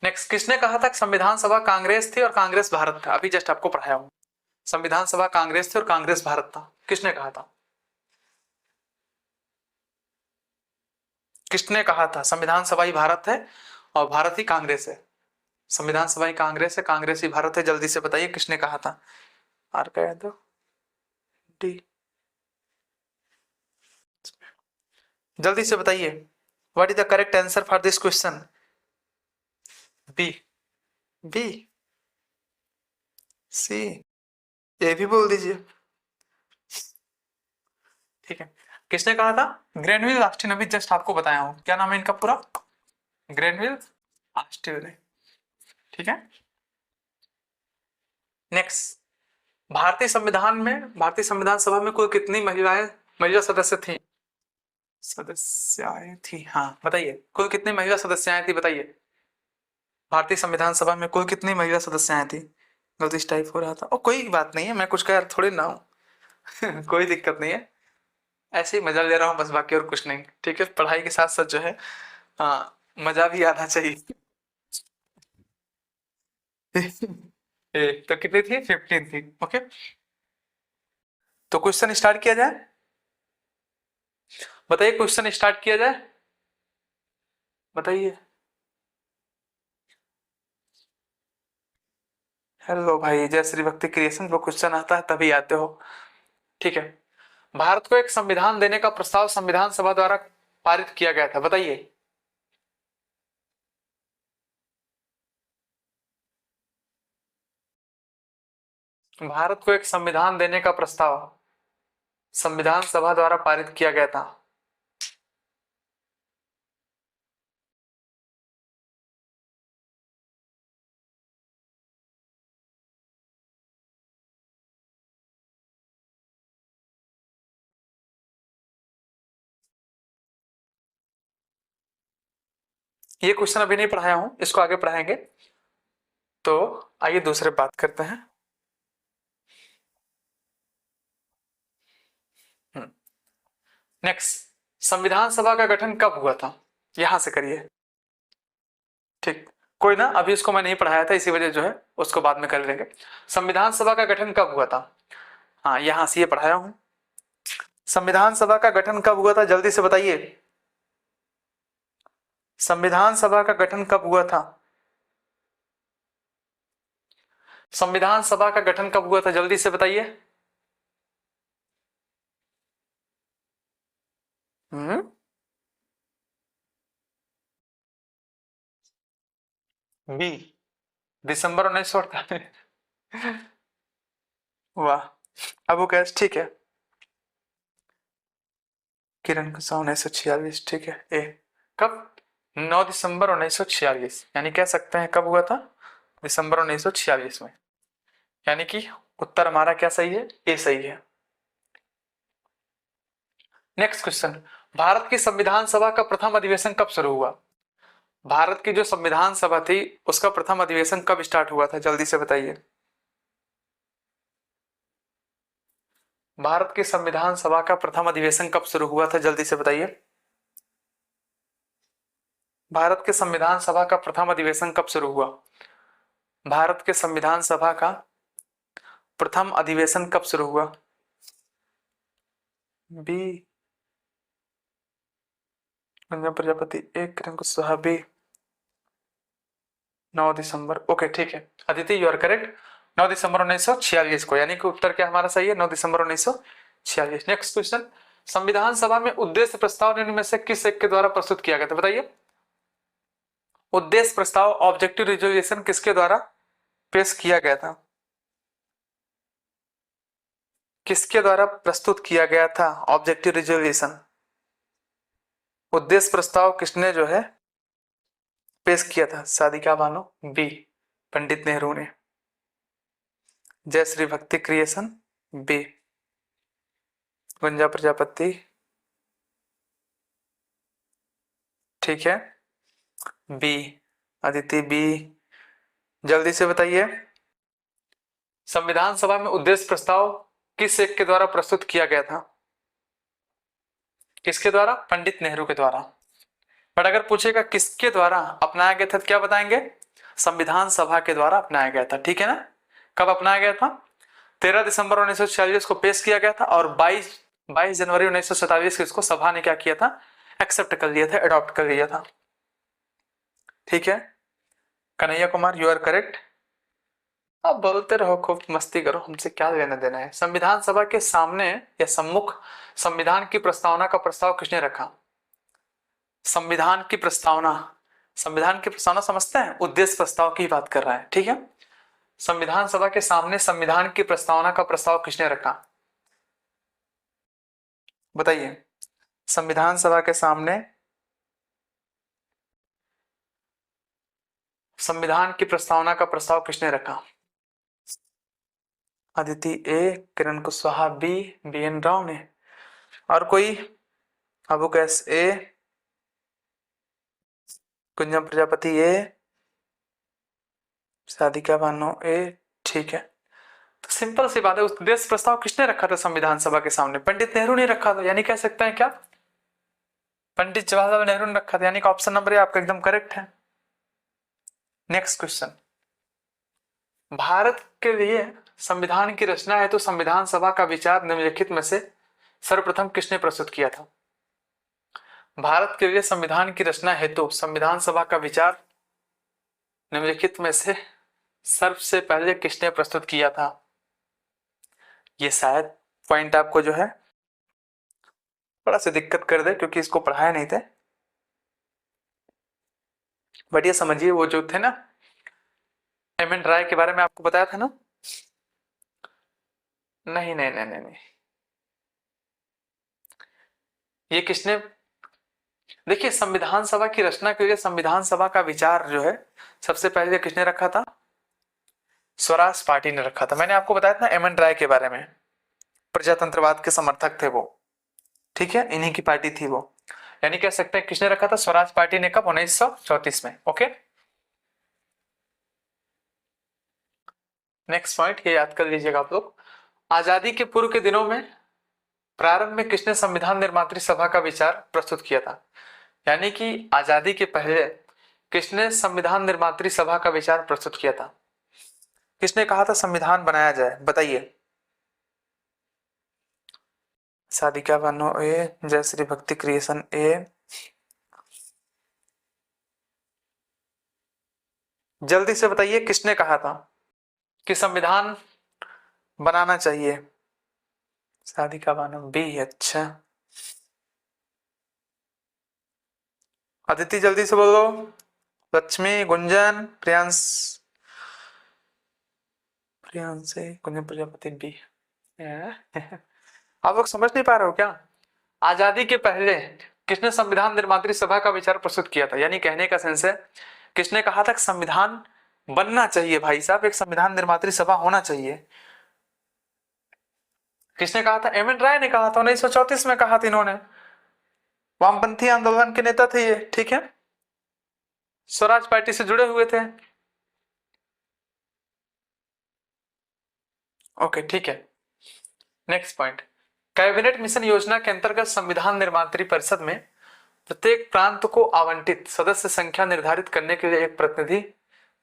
नेक्स्ट, किसने कहा था संविधान सभा कांग्रेस थी और कांग्रेस भारत था? अभी जस्ट आपको पढ़ाया हूं, संविधान सभा कांग्रेस थी और कांग्रेस भारत था। किसने कहा था? किसने कहा था संविधान सभा ही भारत है और भारत ही कांग्रेस है? संविधान सभा ही कांग्रेस है, कांग्रेस ही भारत है। जल्दी से बताइए किसने कहा था? आर का यादव, डी, जल्दी से बताइए। What is the correct answer for this question? B, B, C, ये भी बोल दीजिए। ठीक है, किसने कहा था? Granville Austin. अभी जस्ट आपको बताया हूं, क्या नाम है इनका पूरा? Granville Austin. ठीक है, नेक्स्ट, भारतीय संविधान सभा में कुल कितनी महिला सदस्य थी? सदस्याएं थी, हाँ बताइए, कुल कितनी महिला सदस्याएं थी? बताइए, भारतीय संविधान सभा में कुल कितनी महिला सदस्याएं थी? गलती टाइप हो रहा था, और कोई बात नहीं है, मैं कुछ कह थोड़ी ना हूँ। कोई दिक्कत नहीं है, ऐसे ही मजा ले रहा हूँ बस, बाकी और कुछ नहीं। ठीक है, पढ़ाई के साथ साथ जो है, हाँ, मजा भी आना चाहिए। तो कितनी थी? 15 थी, ओके। तो क्वेश्चन स्टार्ट किया जाए, बताइए, क्वेश्चन स्टार्ट किया जाए, बताइए। हेलो भाई, जय श्री भक्ति क्रिएशन, वो क्वेश्चन आता है तभी आते हो। ठीक है, भारत को एक संविधान देने का प्रस्ताव संविधान सभा द्वारा पारित किया गया था, बताइए। भारत को एक संविधान देने का प्रस्ताव संविधान सभा द्वारा पारित किया गया था। ये क्वेश्चन अभी नहीं पढ़ाया हूं, इसको आगे पढ़ाएंगे। तो आइए दूसरे बात करते हैं। नेक्स्ट, संविधान सभा का गठन कब हुआ था? यहां से करिए। ठीक, कोई ना, अभी इसको मैं नहीं पढ़ाया था, इसी वजह जो है उसको बाद में कर लेंगे। संविधान सभा का गठन कब हुआ था? हाँ, यहां से ये पढ़ाया हूं। संविधान सभा का गठन कब हुआ था, जल्दी से बताइए। संविधान सभा का गठन कब हुआ था? संविधान सभा का गठन कब हुआ था, जल्दी से बताइए। बी, दिसंबर 1948। वाह, अबू कैश, ठीक है। किरण कुसाव 1946, ठीक है। ए, कब? 9 दिसंबर 1946, यानी कह सकते हैं कब हुआ था? दिसंबर 1946 में। यानी कि उत्तर हमारा क्या सही है? ए सही है। नेक्स्ट क्वेश्चन, भारत की संविधान सभा का प्रथम अधिवेशन कब शुरू हुआ? भारत की जो संविधान सभा थी उसका प्रथम अधिवेशन कब स्टार्ट हुआ था, जल्दी से बताइए। भारत की संविधान सभा का प्रथम अधिवेशन कब शुरू हुआ था, जल्दी से बताइए। भारत के संविधान सभा का प्रथम अधिवेशन कब शुरू हुआ? भारत के संविधान सभा का प्रथम अधिवेशन कब शुरू हुआ? बी, गंगा प्रजापति, एक, किरण कुशवाहा, बी, 9 दिसंबर। ओके, ठीक है अदिति, यू आर करेक्ट। 9 दिसंबर 1946 को, यानी कि उत्तर क्या हमारा सही है? 9 दिसंबर 1946। नेक्स्ट क्वेश्चन, संविधान सभा में उद्देश्य प्रस्ताव निम्न में से किस एक के द्वारा प्रस्तुत किया गया था, बताइए। उद्देश्य प्रस्ताव, ऑब्जेक्टिव रिजोल्यूशन किसके द्वारा पेश किया गया था? किसके द्वारा प्रस्तुत किया गया था ऑब्जेक्टिव रिजोल्यूशन? उद्देश्य प्रस्ताव किसने जो है पेश किया था? सादिका बानो, बी, पंडित नेहरू ने, जय श्री भक्ति क्रिएशन, बी, गुंजा प्रजापति, ठीक है, बी, अदिति, बी, जल्दी से बताइए। संविधान सभा में उद्देश्य प्रस्ताव किस एक के द्वारा प्रस्तुत किया गया था? किसके द्वारा? पंडित नेहरू के द्वारा। बट अगर पूछेगा किसके द्वारा अपनाया गया था तो क्या बताएंगे? संविधान सभा के द्वारा अपनाया गया था, ठीक है ना। कब अपनाया गया था? 13 दिसंबर 1946 को पेश किया गया था और 22 जनवरी 1947 को इसको सभा ने क्या किया था? एक्सेप्ट कर लिया था, अडॉप्ट कर लिया था, ठीक है। Kanhaiya Kumar, you are correct. अब बोलते रहो, खूब मस्ती करो, हमसे क्या लेना देना है। संविधान सभा के सामने या सम्मुख संविधान की प्रस्तावना का प्रस्ताव किसने रखा? संविधान की प्रस्तावना, संविधान की प्रस्तावना समझते हैं, उद्देश्य प्रस्ताव की बात कर रहा है, ठीक है। संविधान सभा के सामने संविधान की प्रस्तावना का प्रस्ताव किसने रखा, बताइए। संविधान सभा के सामने संविधान की प्रस्तावना का प्रस्ताव किसने रखा? अदिति, ए, किरण कुशवाहा, बी, BN राव ने, और कोई? अबू कैस, ए, कुंजम प्रजापति, ए, सादिका बानो, ए, ठीक है। तो सिंपल सी बात है, उद्देश्य प्रस्ताव किसने रखा था संविधान सभा के सामने? पंडित नेहरू ने रखा था, यानी कह सकते हैं क्या? पंडित जवाहरलाल नेहरू ने रखा था, यानी कि ऑप्शन नंबर ए आपका एकदम करेक्ट है। नेक्स्ट क्वेश्चन, भारत के लिए संविधान की रचना है तो संविधान सभा का विचार निम्नलिखित में से सर्वप्रथम किसने प्रस्तुत किया था? भारत के लिए संविधान की रचना हेतु संविधान सभा का विचार निम्नलिखित में से सबसे पहले किसने प्रस्तुत किया था? ये शायद पॉइंट आपको जो है थोड़ा सा दिक्कत कर दे, क्योंकि इसको पढ़ाया नहीं थे, बट ये समझिए वो जो थे ना, MN राय के बारे में आपको बताया था ना, नहीं नहीं नहीं नहीं नहीं, ये किसने, देखिए संविधान सभा की रचना के लिए संविधान सभा का विचार जो है सबसे पहले किसने रखा था, स्वराज पार्टी ने रखा था। मैंने आपको बताया था ना एम एन राय के बारे में, प्रजातंत्रवाद के समर्थक थे वो, ठीक है, इन्हीं की पार्टी थी वो। यानी कह सकते हैं किसने रखा था, स्वराज पार्टी ने, कब, 1934 में। ओके, नेक्स्ट पॉइंट ये याद कर लीजिएगा आप लोग। आजादी के पूर्व के दिनों में प्रारंभ में किसने संविधान निर्मात्री सभा का विचार प्रस्तुत किया था। यानी कि आजादी के पहले किसने संविधान निर्मात्री सभा का विचार प्रस्तुत किया था, किसने कहा था संविधान बनाया जाए, बताइए। सादिका बानो ए, जयश्री भक्ति क्रिएशन ए, जल्दी से बताइए किसने कहा था कि संविधान बनाना चाहिए। सादिका बानो बी, अच्छा। अदिति जल्दी से बोलो, लक्ष्मी, गुंजन, प्रियांश, प्रियांशी, गुंजन प्रजापति बी। आप लोग समझ नहीं पा रहे हो क्या, आजादी के पहले किसने संविधान निर्मात्री सभा का विचार प्रस्तुत किया था। यानी कहने का सेंस है किसने कहा था कि संविधान बनना चाहिए भाई साहब, एक संविधान निर्मात्री सभा होना चाहिए। किसने कहा था, एम एन राय ने कहा था, 1934 में कहा था इन्होंने, वामपंथी आंदोलन के नेता थे ये, ठीक है, स्वराज पार्टी से जुड़े हुए थे। ओके ठीक है, नेक्स्ट पॉइंट। कैबिनेट मिशन योजना के अंतर्गत संविधान निर्मात्री परिषद में प्रत्येक प्रांत को आवंटित सदस्य संख्या निर्धारित करने के लिए एक प्रतिनिधि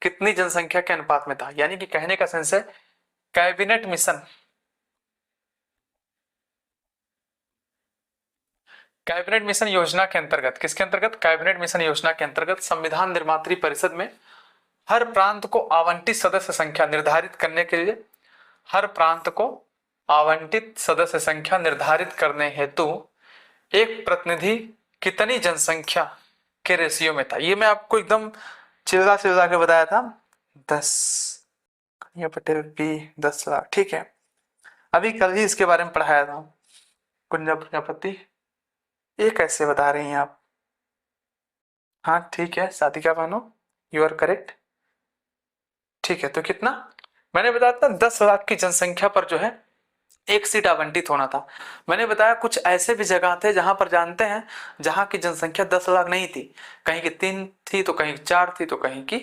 कितनी जनसंख्या के अनुपात में था। यानी कि कहने का सेंस है कैबिनेट मिशन, कैबिनेट मिशन योजना के अंतर्गत, किसके अंतर्गत, कैबिनेट मिशन योजना के अंतर्गत संविधान निर्मात्री परिषद में हर प्रांत को आवंटित सदस्य संख्या निर्धारित करने के लिए, हर प्रांत को आवंटित सदस्य संख्या निर्धारित करने हेतु एक प्रतिनिधि कितनी जनसंख्या के रेशियो में था। ये मैं आपको एकदम चिल्ला चिल्ला के बताया था, 10, कन्हैया पटेल बी 10 लाख, ठीक है। अभी कल ही इसके बारे में पढ़ाया था, कुंजा प्रजापति, ये कैसे बता रही हैं आप। हाँ ठीक है, Sadika Bano you are correct, ठीक है। तो कितना, मैंने बताया था 10 लाख की जनसंख्या पर जो है एक सीट आवंटित होना था। मैंने बताया कुछ ऐसे भी जगह थे जहां पर जानते हैं जहां की जनसंख्या 10 लाख नहीं थी, कहीं की 3 थी तो कहीं 4 थी तो कहीं की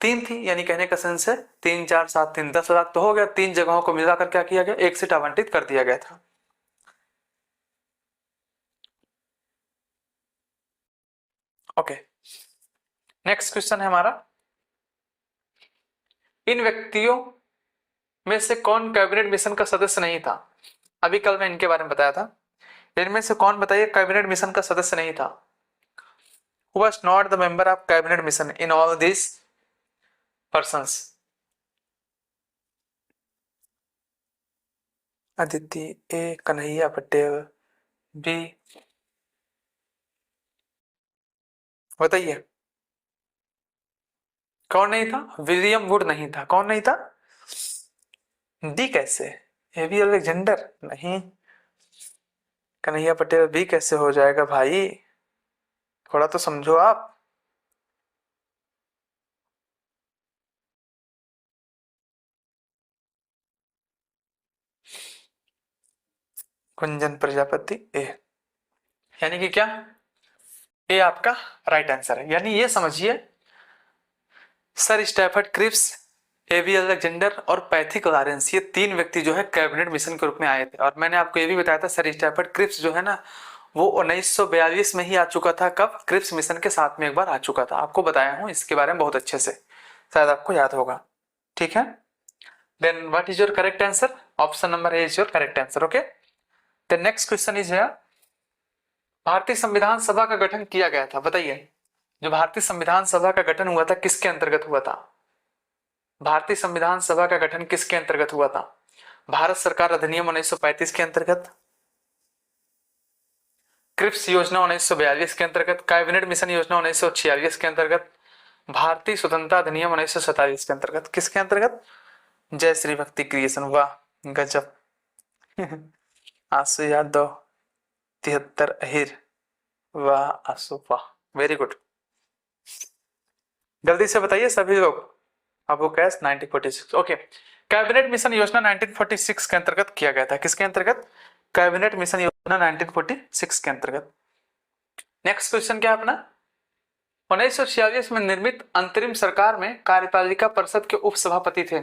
3 थी। यानी कहने का सेंस है 3 4 7 3 10 लाख तो हो गया, 3 जगहों को मिलाकर क्या किया गया, एक सीट आवंटित कर दिया गया था। ओके, नेक्स्ट क्वेश्चन है हमारा, इन व्यक्तियों में से कौन कैबिनेट मिशन का सदस्य नहीं था। अभी कल मैं इनके बारे में बताया था, इनमें से कौन बताइए कैबिनेट मिशन का सदस्य नहीं था। Who was not the member of cabinet mission in all these persons? Aditi A, Kanhaiya Patel B, बताइए कौन नहीं था, विलियम वुड नहीं था, कौन नहीं था, डी कैसे, एवी अलेक्जेंडर नहीं, कन्हैया पटेल बी कैसे हो जाएगा भाई, थोड़ा तो समझो आप। कुंजन प्रजापति ए, यानी कि क्या, ए आपका राइट आंसर है। यानी ये समझिए सर स्टैफर्ड क्रिप्स, एवी अलेक्जेंडर और पैथिक लॉरेंस, ये 3 व्यक्ति जो है कैबिनेट मिशन के रूप में आए थे। और मैंने आपको ये भी बताया था सर स्टैफर्ड क्रिप्स जो है ना वो 1942 में ही आ चुका था, कब, क्रिप्स मिशन के साथ में एक बार आ चुका था, आपको बताया हूं इसके बारे में बहुत अच्छे से, शायद आपको याद होगा, ठीक है। Then what is your correct answer, option number A is your correct answer. Okay, the next question is here, भारतीय संविधान सभा का गठन किया गया था, बताइए जो भारतीय संविधान सभा का गठन हुआ था किसके अंतर्गत हुआ था, भारतीय संविधान सभा का गठन किसके अंतर्गत हुआ था, भारत सरकार अधिनियम 1935 के अंतर्गत, क्रिप्स योजना 1942 के अंतर्गत, कैबिनेट मिशन योजना 1946 के अंतर्गत, भारतीय स्वतंत्रता अधिनियम 1947 के अंतर्गत, किसके अंतर्गत, जय श्री भक्ति क्रिएशन, वाह गजब। आंसू याद दो, 73 अहिर। वाह आंसू वाह, वेरी गुड। जल्दी से बताइए सभी लोग। अबू कैस 1946, ओके। कैबिनेट मिशन योजना 1946 के अंतर्गत किया गया था, किसके अंतर्गत? कैबिनेट मिशन योजना 1946 के अंतर्गत। नेक्स्ट क्वेश्चन क्या है अपना? 1946 में निर्मित अंतरिम सरकार में कार्यपालिका परिषद के उपसभापति थे।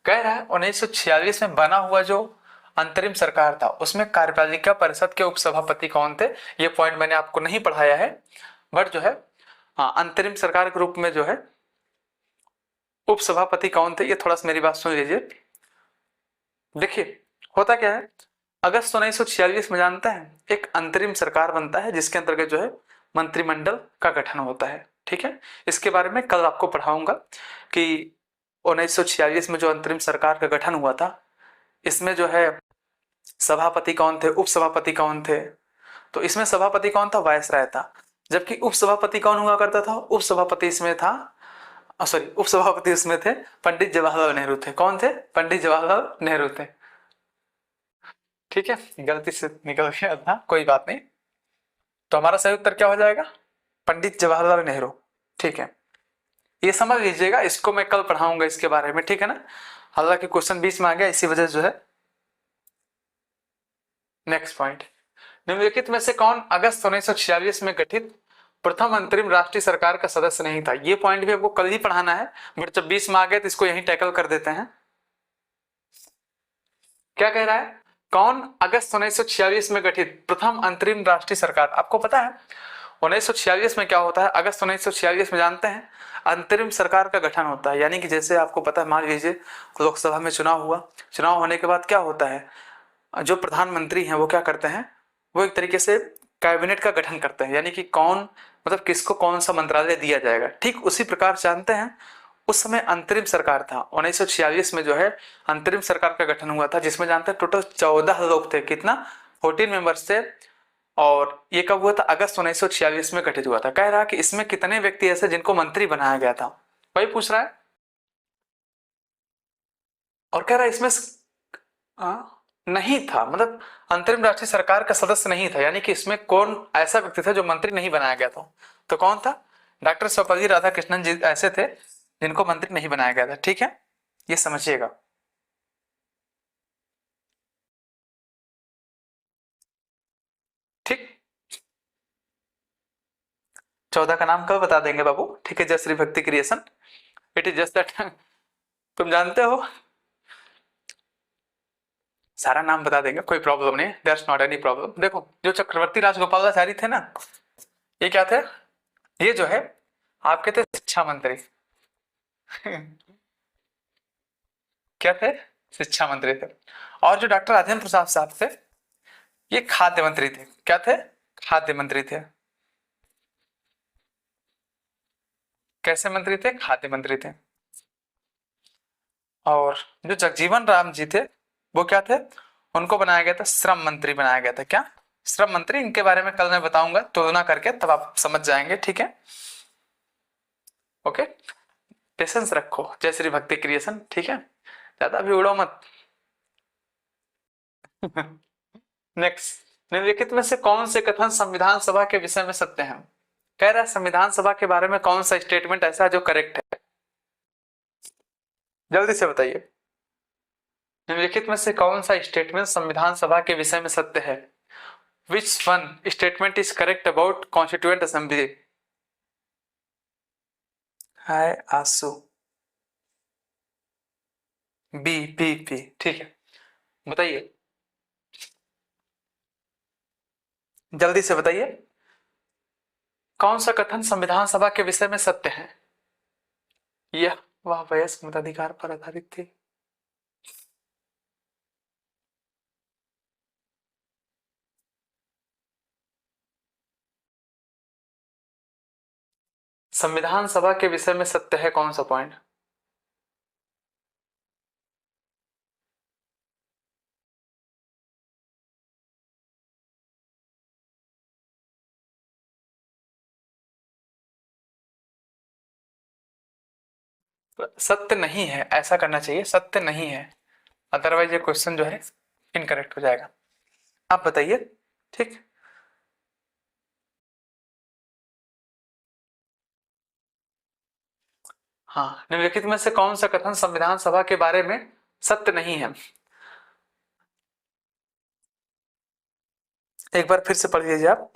कह रहा है 1946 में बना हुआ जो अंतरिम सरकार था उसमें कार्यपालिका परिषद के उपसभापति कौन थे? ये पॉइंट मैंने आपको नहीं पढ़ाया है, बट जो है हाँ, अंतरिम सरकार के रूप में जो है उपसभापति कौन थे, ये थोड़ा सा मेरी बात सुन लीजिए। देखिए होता क्या है, अगस्त 1946 में जानते हैं एक अंतरिम सरकार बनता है जिसके अंतर्गत जो है मंत्रिमंडल का गठन होता है, ठीक है। इसके बारे में कल आपको पढ़ाऊंगा कि 1946 में जो अंतरिम सरकार का गठन हुआ था इसमें जो है सभापति कौन थे, उपसभापति कौन थे। तो इसमें सभापति कौन था? वायसराय था। जबकि उपसभापति कौन हुआ करता था? उपसभापति इसमें था, सॉरी, उपसभापति इसमें थे पंडित जवाहरलाल नेहरू थे। कौन थे? पंडित जवाहरलाल नेहरू थे। ठीक है, गलती से निकल गया था, कोई बात नहीं। तो हमारा सही उत्तर क्या हो जाएगा? पंडित जवाहरलाल नेहरू। ठीक है, ये समझ लीजिएगा, इसको मैं कल पढ़ाऊंगा इसके बारे में, ठीक है ना। हालांकि क्वेश्चन बीच में आ गया इसी वजह से जो है। नेक्स्ट पॉइंट, निम्नलिखित में से कौन अगस्त 1946 में गठित प्रथम अंतरिम राष्ट्रीय सरकार का सदस्य नहीं था? ये पॉइंट भी आपको कल ही पढ़ाना है, बट जब 20 में आ गए तो इसको यहीं टैकल कर देते हैं। क्या कह रहा है, कौन अगस्त 1946 में गठित प्रथम अंतरिम राष्ट्रीय सरकार? आपको पता है 1946 में क्या होता है? अगस्त 1946 में जानते हैं अंतरिम सरकार का गठन होता है। यानी कि जैसे आपको पता है, मान लीजिए लोकसभा में चुनाव हुआ, चुनाव होने के बाद क्या होता है, जो प्रधानमंत्री हैं वो क्या करते हैं, वो एक तरीके से कैबिनेट का गठन करते हैं, यानी कि कौन, मतलब किसको कौन सा मंत्रालय दिया जाएगा। ठीक उसी प्रकार जानते हैं उस समय अंतरिम सरकार था 1946 में जो है अंतरिम सरकार का गठन हुआ था, जिसमें जानते हैं टोटल 14 लोग थे। कितना? 14 मेंबर्स थे। और ये कब हुआ था? अगस्त 1946 में गठित हुआ था। कह रहा कि इसमें कितने व्यक्ति ऐसे जिनको मंत्री बनाया गया था, वही पूछ रहा है। और कह रहा है इसमें नहीं था, मतलब अंतरिम राष्ट्रीय सरकार का सदस्य नहीं था, यानी कि इसमें कौन ऐसा व्यक्ति था जो मंत्री नहीं बनाया गया था? तो कौन था? डॉक्टर सर्वपल्ली राधाकृष्णन जी ऐसे थे जिनको मंत्री नहीं बनाया गया था। ठीक है, ये समझिएगा। ठीक, 14 का नाम कब बता देंगे बाबू? ठीक है, जय श्री भक्ति creation, it is just that. तुम जानते हो, सारा नाम बता देंगे, कोई प्रॉब्लम नहीं, दैट्स नॉट एनी प्रॉब्लम। देखो जो चक्रवर्ती राजगोपालाचारी थे ना, ये क्या थे? ये जो है आपके थे शिक्षा मंत्री। क्या थे? शिक्षा मंत्री थे। और जो डॉक्टर राजेंद्र प्रसाद साहब थे, ये खाद्य मंत्री थे। क्या थे? खाद्य मंत्री थे। कैसे मंत्री थे? खाद्य मंत्री थे। और जो जगजीवन राम जी थे वो क्या थे? उनको बनाया गया था श्रम मंत्री बनाया गया था। क्या? श्रम मंत्री। इनके बारे में कल मैं बताऊंगा तुलना करके, तब आप समझ जाएंगे। ठीक है, ओके, पेशेंस रखो। जय श्री भक्ति क्रिएशन, ठीक है, ज्यादा भी उड़ो मत। नेक्स्ट, निम्नलिखित में से कौन से कथन संविधान सभा के विषय में सत्य है? कह रहा है संविधान सभा के बारे में कौन सा स्टेटमेंट ऐसा है जो करेक्ट है? जल्दी से बताइए। निम्नलिखित में से कौन सा स्टेटमेंट संविधान सभा के विषय में सत्य है? Which one statement is correct about constituent assembly? Hi Anshu, B B B, ठीक है, बताइए, जल्दी से बताइए, कौन सा कथन संविधान सभा के विषय में सत्य है? यह वह वयस्क मताधिकार पर आधारित थी। संविधान सभा के विषय में सत्य है कौन सा पॉइंट? सत्य नहीं है, ऐसा करना चाहिए, सत्य नहीं है। अदरवाइज ये क्वेश्चन जो है इनकरेक्ट हो जाएगा। आप बताइए। ठीक, हाँ, निम्नलिखित में से कौन सा कथन संविधान सभा के बारे में सत्य नहीं है? एक बार फिर से पढ़ लीजिए आप।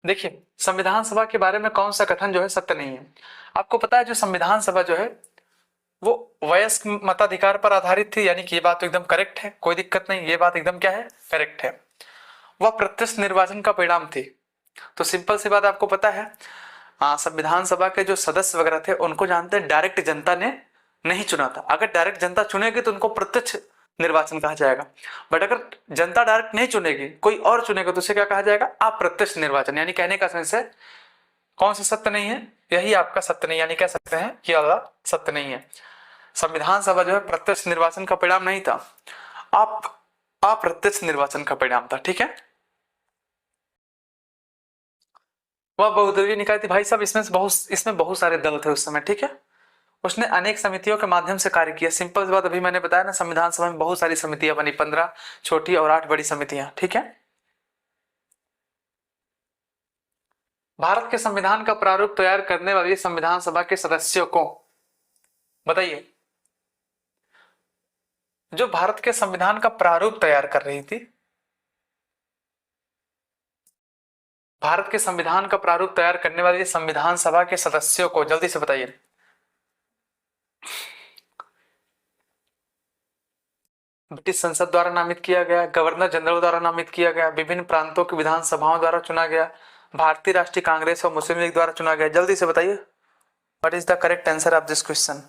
देखिए, संविधान सभा के बारे में कौन सा कथन जो है सत्य नहीं है? आपको पता है जो संविधान सभा जो है वो वयस्क मताधिकार पर आधारित थी, यानी कि ये बात तो एकदम करेक्ट है, कोई दिक्कत नहीं, ये बात एकदम क्या है, करेक्ट है। वह प्रत्यक्ष निर्वाचन का परिणाम थी। तो सिंपल सी बात आपको पता है, संविधान सभा के जो सदस्य वगैरह थे उनको जानते हैं डायरेक्ट जनता ने नहीं चुना था। अगर डायरेक्ट जनता चुनेगी तो उनको प्रत्यक्ष निर्वाचन कहा जाएगा, बट अगर जनता डायरेक्ट नहीं चुनेगी, कोई और चुनेगा, तो उसे क्या कहा जाएगा, अप्रत्यक्ष निर्वाचन। यानी कहने का सेंस है कौन सा सत्य नहीं है, यही आपका सत्य नहीं, यानी कह सकते हैं कि वाला सत्य नहीं है। संविधान सभा जो है प्रत्यक्ष निर्वाचन का परिणाम नहीं था, आप अप्रत्यक्ष निर्वाचन का परिणाम था। ठीक है, वह बहुदलीय निकाय थी। भाई साहब इसमें बहुत सारे दल थे उस समय। ठीक है, उसने अनेक समितियों के माध्यम से कार्य किया। सिंपल सी बात, अभी मैंने बताया ना, संविधान सभा में बहुत सारी समितियां बनी, 15 छोटी और 8 बड़ी समितियां। ठीक है, भारत के संविधान का प्रारूप तैयार करने वाली संविधान सभा के सदस्यों को बताइए, जो भारत के संविधान का प्रारूप तैयार कर रही थी, भारत के संविधान का प्रारूप तैयार करने वाली संविधान सभा के सदस्यों को जल्दी से बताइए। ब्रिटिश संसद द्वारा नामित किया गया, गवर्नर जनरल द्वारा नामित किया गया, विभिन्न प्रांतों की विधानसभाओं द्वारा चुना गया, भारतीय राष्ट्रीय कांग्रेस और मुस्लिम लीग द्वारा चुना गया। जल्दी से बताइए, what is the correct answer of this question?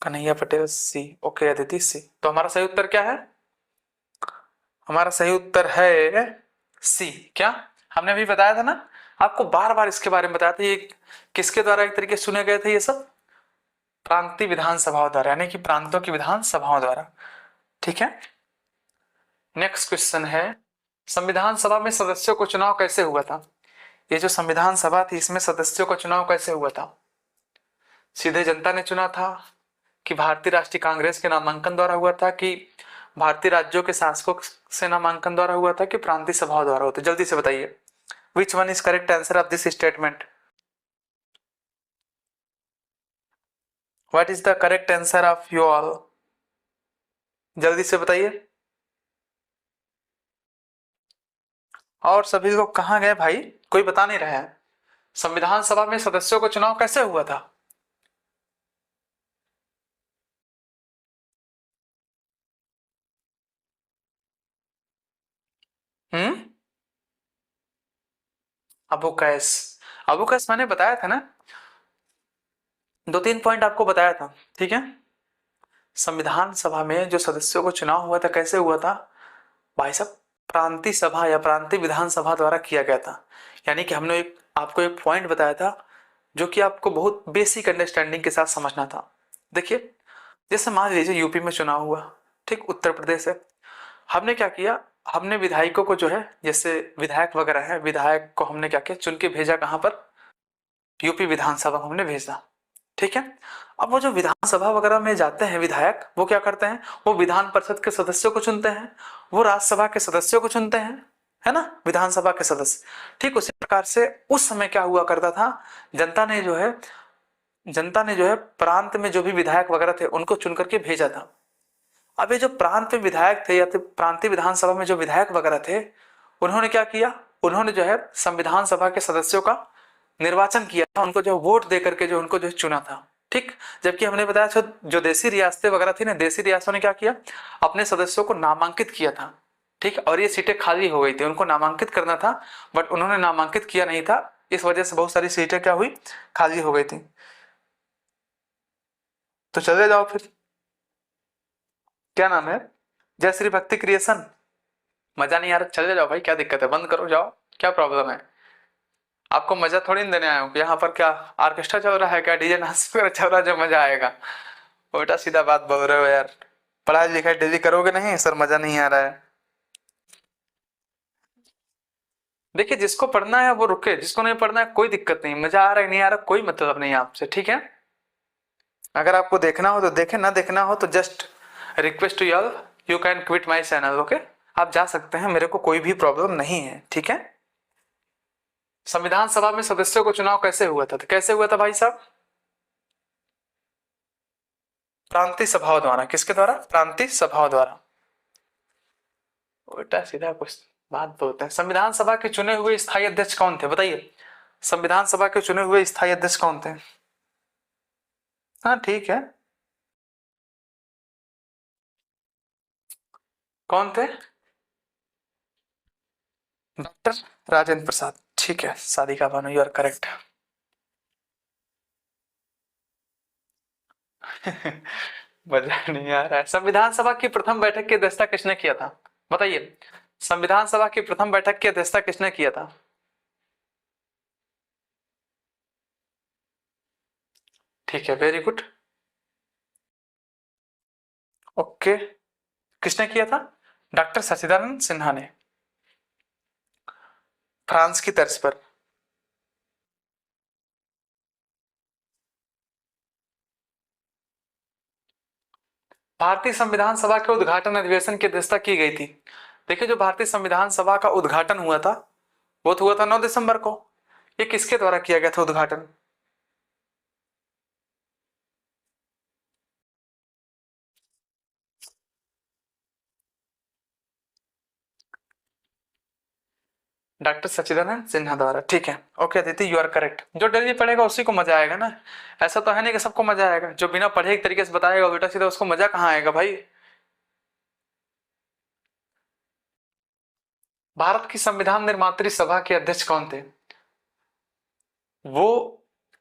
Kanhaiya Patel C, okay Aditi C. तो हमारा सही उत्तर क्या है? हमारा सही उत्तर है सी। क्या हमने अभी बताया था ना, आपको बार बार इसके बारे में बताया था, ये किसके द्वारा एक तरीके से चुने गए थे, ये सब प्रांतीय विधानसभाओं द्वारा, यानी कि प्रांतों की विधानसभाओं द्वारा। ठीक है, नेक्स्ट क्वेश्चन है, संविधान सभा में सदस्यों को चुनाव कैसे हुआ था? ये जो संविधान सभा थी इसमें सदस्यों का चुनाव कैसे हुआ था? सीधे जनता ने चुना था, कि भारतीय राष्ट्रीय कांग्रेस के नामांकन द्वारा हुआ था, कि भारतीय राज्यों के शासकों से नामांकन द्वारा हुआ था, कि प्रांतीय सभाओं द्वारा होता? जल्दी से बताइए, which one is correct answer of this statement? What is the correct answer of you all? जल्दी से बताइए। और सभी लोग कहाँ गए भाई, कोई बता नहीं रहा है। संविधान सभा में सदस्यों का चुनाव कैसे हुआ था? हम्म, अबू कैस, अबू कैस मैंने बताया था ना, 2-3 पॉइंट आपको बताया था। ठीक है, संविधान सभा में जो सदस्यों को चुनाव हुआ था कैसे हुआ था भाई साहब? प्रांतीय सभा या प्रांतीय विधानसभा द्वारा किया गया था। यानी कि हमने आपको एक पॉइंट बताया था जो कि आपको बहुत बेसिक अंडरस्टैंडिंग के साथ समझना था। देखिए, जैसे मान लीजिए यूपी में चुनाव हुआ, ठीक, उत्तर प्रदेश है, हमने क्या किया, हमने विधायकों को जो है, जैसे विधायक वगैरह है, विधायक को हमने क्या किया, चुन के भेजा कहां पर, यूपी विधानसभा हमने भेजा। ठीक है, अब वो जो विधानसभा वगैरह में जाते हैं विधायक, वो क्या करते हैं, वो विधान परिषद के सदस्यों को चुनते हैं, वो राज्यसभा के सदस्यों को चुनते हैं, है ना, विधानसभा के सदस्य। ठीक उसी प्रकार से उस समय क्या हुआ करता था, जनता ने जो है जनता ने जो है प्रांत में जो भी विधायक वगैरह थे उनको चुन करके भेजा था। अब ये जो प्रांत में विधायक थे या तो प्रांतीय विधानसभा में जो विधायक वगैरह थे, उन्होंने क्या किया, उन्होंने जो है संविधान सभा के सदस्यों का निर्वाचन किया था, उनको जो वोट दे करके जो उनको जो चुना था। ठीक, जबकि हमने बताया था जो देसी रियासतें वगैरह थी ना, देसी रियासतों ने क्या किया, अपने सदस्यों को नामांकित किया था। ठीक, और ये सीटें खाली हो गई थी, उनको नामांकित करना था, बट उन्होंने नामांकित किया नहीं था, इस वजह से बहुत सारी सीटें क्या हुई, खाली हो गई थी। तो चले जाओ फिर, क्या नाम है, जय श्री भक्ति क्रिएशन। मजा नहीं आ रहा, चले जाओ भाई, क्या दिक्कत है, बंद करो जाओ, क्या प्रॉब्लम है? आपको मजा थोड़ी नहीं देने आया हूँ, यहाँ पर क्या ऑर्केस्ट्रा चल रहा है क्या, डीजे डांस वगैरह चल रहा है जो मजा आएगा? उल्टा सीधा बात बोल रहे हो यार। पढ़ाई लिखाई डेली करोगे नहीं सर, मजा नहीं आ रहा है। देखिए जिसको पढ़ना है वो रुके, जिसको नहीं पढ़ना है कोई दिक्कत नहीं, मजा आ रहा है नहीं आ रहा कोई मतलब नहीं है आपसे, ठीक है। अगर आपको देखना हो तो देखें, ना देखना हो तो just request to all, you can quit my channel, okay. आप जा सकते हैं, मेरे को कोई भी प्रॉब्लम नहीं है, ठीक है। संविधान सभा में सदस्यों को चुनाव कैसे हुआ था, तो कैसे हुआ था भाई साहब? प्रांतीय सभाओं द्वारा। किसके द्वारा? प्रांतीय सभाओं द्वारा। उल्टा सीधा कुछ बात बोलते हैं। संविधान सभा के चुने हुए स्थायी अध्यक्ष कौन थे, बताइए। संविधान सभा के चुने हुए स्थायी अध्यक्ष कौन थे? हाँ ठीक है, कौन थे? डॉक्टर राजेंद्र प्रसाद, ठीक है। Sarika Bano, you are correct. मजा नहीं आ रहा है। संविधान सभा की प्रथम बैठक की अध्यक्षता किसने किया था, बताइए। संविधान सभा की प्रथम बैठक की अध्यक्षता किसने किया था? ठीक है, वेरी गुड। ओके, किसने किया था? डॉक्टर सच्चिदानंद सिन्हा ने, फ्रांस की तर्ज पर। भारतीय संविधान सभा के उद्घाटन अधिवेशन की अध्यक्षता की गई थी। देखिए जो भारतीय संविधान सभा का उद्घाटन हुआ था वो तो हुआ था 9 दिसंबर को। ये किसके द्वारा किया गया था उद्घाटन? डॉक्टर सच्चिदानंद सिन्हा द्वारा, ठीक है। Okay Aditi, you are correct. जो डेली पढ़ेगा उसी को मजा आएगा ना। ऐसा तो है नहीं कि सबको मजा आएगा, जो बिना पढ़े एक तरीके से बताएगा उल्टा सीधा, उसको मजा कहाँ आएगा भाई। भारत की संविधान निर्मात्री सभा के अध्यक्ष कौन थे? वो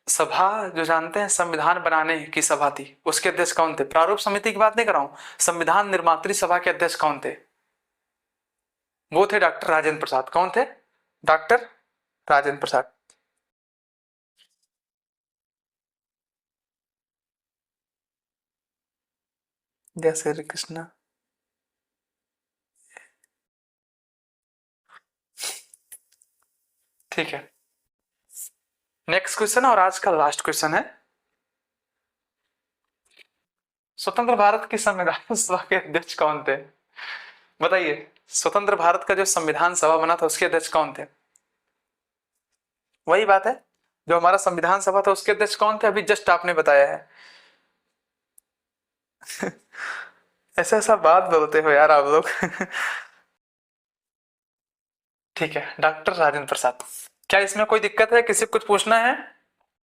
सभा जो जानते हैं संविधान बनाने की सभा थी, उसके अध्यक्ष कौन थे? प्रारूप समिति की बात नहीं कर रहा हूं, संविधान निर्मात्री सभा के अध्यक्ष कौन थे? वो थे डॉक्टर राजेंद्र प्रसाद। कौन थे? डॉक्टर राजेंद्र प्रसाद। जय श्री कृष्ण। ठीक है, नेक्स्ट क्वेश्चन और आज का लास्ट क्वेश्चन है। स्वतंत्र भारत की संविधान सभा के अध्यक्ष कौन थे, बताइए। स्वतंत्र भारत का जो संविधान सभा बना था उसके अध्यक्ष कौन थे? वही बात है, जो हमारा संविधान सभा था उसके अध्यक्ष कौन थे, अभी जस्ट आपने बताया है। ऐसा ऐसा बात बोलते हो यार आप लोग। ठीक है, डॉक्टर राजेंद्र प्रसाद। क्या इसमें कोई दिक्कत है, किसी को कुछ पूछना है?